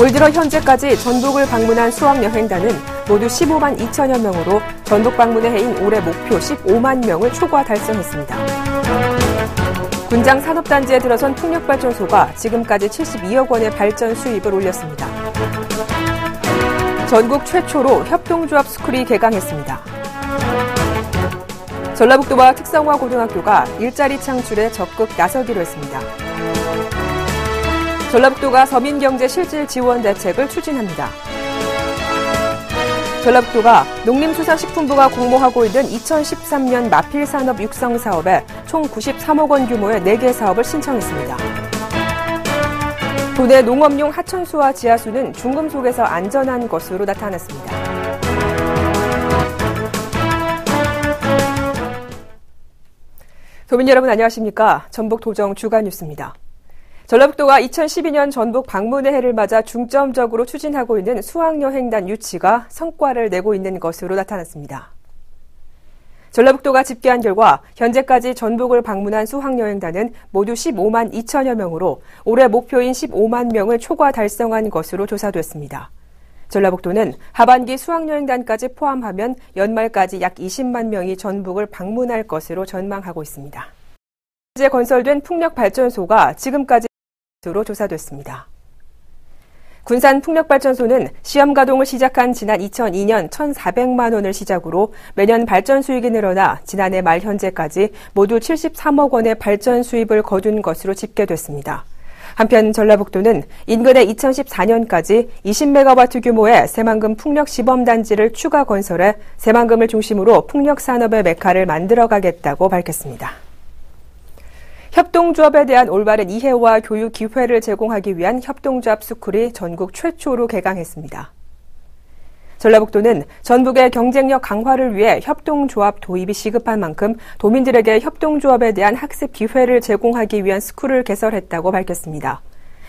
올 들어 현재까지 전북을 방문한 수학여행단은 모두 15만 2천여 명으로 전북 방문의 해인 올해 목표 15만 명을 초과 달성했습니다. 군장 산업단지에 들어선 풍력발전소가 지금까지 72억 원의 발전 수입을 올렸습니다. 전국 최초로 협동조합 스쿨이 개강했습니다. 전라북도와 특성화 고등학교가 일자리 창출에 적극 나서기로 했습니다. 전라북도가 서민경제 실질 지원 대책을 추진합니다. 전라북도가 농림수산식품부가 공모하고 있는 2013년 마필산업 육성 사업에 총 93억 원 규모의 4개 사업을 신청했습니다. 도내 농업용 하천수와 지하수는 중금속에서 안전한 것으로 나타났습니다. 도민 여러분 안녕하십니까? 전북 도정 주간 뉴스입니다. 전라북도가 2012년 전북 방문의 해를 맞아 중점적으로 추진하고 있는 수학여행단 유치가 성과를 내고 있는 것으로 나타났습니다. 전라북도가 집계한 결과 현재까지 전북을 방문한 수학여행단은 모두 15만 2천여 명으로 올해 목표인 15만 명을 초과 달성한 것으로 조사됐습니다. 전라북도는 하반기 수학여행단까지 포함하면 연말까지 약 20만 명이 전북을 방문할 것으로 전망하고 있습니다. 현재 건설된 풍력발전소가 지금까지 로 조사됐습니다. 군산 풍력발전소는 시험 가동을 시작한 지난 2002년 1,400만 원을 시작으로 매년 발전 수익이 늘어나 지난해 말 현재까지 모두 73억 원의 발전 수입을 거둔 것으로 집계됐습니다. 한편 전라북도는 인근에 2014년까지 20메가와트 규모의 새만금 풍력 시범단지를 추가 건설해 새만금을 중심으로 풍력 산업의 메카를 만들어가겠다고 밝혔습니다. 협동조합에 대한 올바른 이해와 교육 기회를 제공하기 위한 협동조합 스쿨이 전국 최초로 개강했습니다. 전라북도는 전북의 경쟁력 강화를 위해 협동조합 도입이 시급한 만큼 도민들에게 협동조합에 대한 학습 기회를 제공하기 위한 스쿨을 개설했다고 밝혔습니다.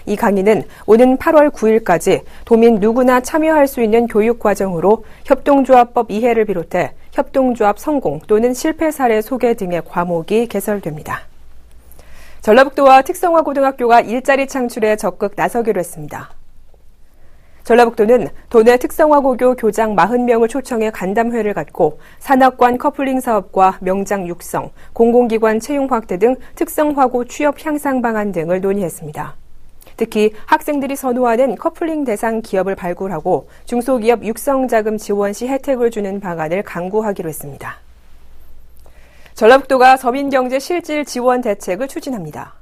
이 강의는 오는 8월 9일까지 도민 누구나 참여할 수 있는 교육 과정으로 협동조합법 이해를 비롯해 협동조합 성공 또는 실패 사례 소개 등의 과목이 개설됩니다. 전라북도와 특성화 고등학교가 일자리 창출에 적극 나서기로 했습니다. 전라북도는 도내 특성화고교 교장 40명을 초청해 간담회를 갖고 산학관 커플링 사업과 명장 육성, 공공기관 채용 확대 등 특성화고 취업 향상 방안 등을 논의했습니다. 특히 학생들이 선호하는 커플링 대상 기업을 발굴하고 중소기업 육성자금 지원 시 혜택을 주는 방안을 강구하기로 했습니다. 전라북도가 서민경제 실질 지원 대책을 추진합니다.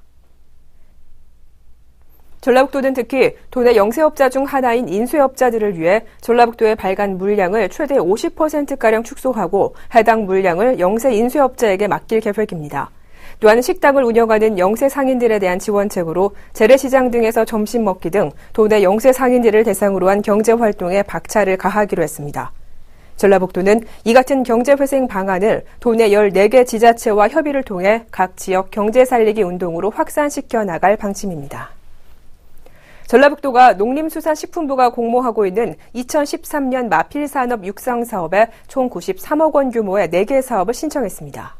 전라북도는 특히 도내 영세업자 중 하나인 인쇄업자들을 위해 전라북도의 발간 물량을 최대 50%가량 축소하고 해당 물량을 영세 인쇄업자에게 맡길 계획입니다. 또한 식당을 운영하는 영세 상인들에 대한 지원책으로 재래시장 등에서 점심 먹기 등 도내 영세 상인들을 대상으로 한 경제활동에 박차를 가하기로 했습니다. 전라북도는 이 같은 경제회생 방안을 도내 14개 지자체와 협의를 통해 각 지역 경제 살리기 운동으로 확산시켜 나갈 방침입니다. 전라북도가 농림수산식품부가 공모하고 있는 2013년 마필산업 육성 사업에 총 93억 원 규모의 4개 사업을 신청했습니다.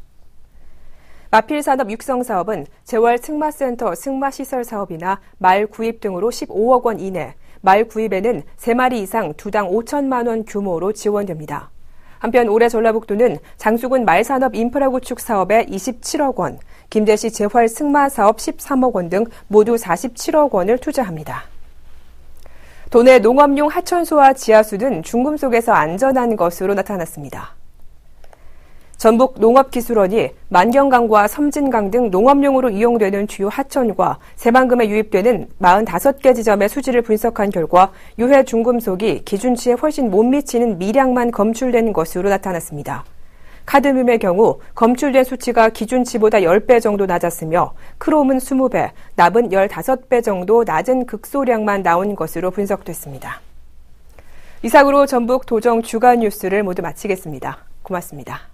마필산업 육성 사업은 재활 승마센터 승마시설 사업이나 말 구입 등으로 15억 원 이내, 말 구입에는 3마리 이상 2당 5천만 원 규모로 지원됩니다. 한편 올해 전라북도는 장수군 말산업 인프라 구축 사업에 27억 원, 김제시 재활 승마 사업 13억 원 등 모두 47억 원을 투자합니다. 도내 농업용 하천수와 지하수는 중금속에서 안전한 것으로 나타났습니다. 전북 농업기술원이 만경강과 섬진강 등 농업용으로 이용되는 주요 하천과 새만금에 유입되는 45개 지점의 수질을 분석한 결과 유해 중금속이 기준치에 훨씬 못 미치는 미량만 검출된 것으로 나타났습니다. 카드뮴의 경우 검출된 수치가 기준치보다 10배 정도 낮았으며 크롬은 20배, 납은 15배 정도 낮은 극소량만 나온 것으로 분석됐습니다. 이상으로 전북 도정 주간 뉴스를 모두 마치겠습니다. 고맙습니다.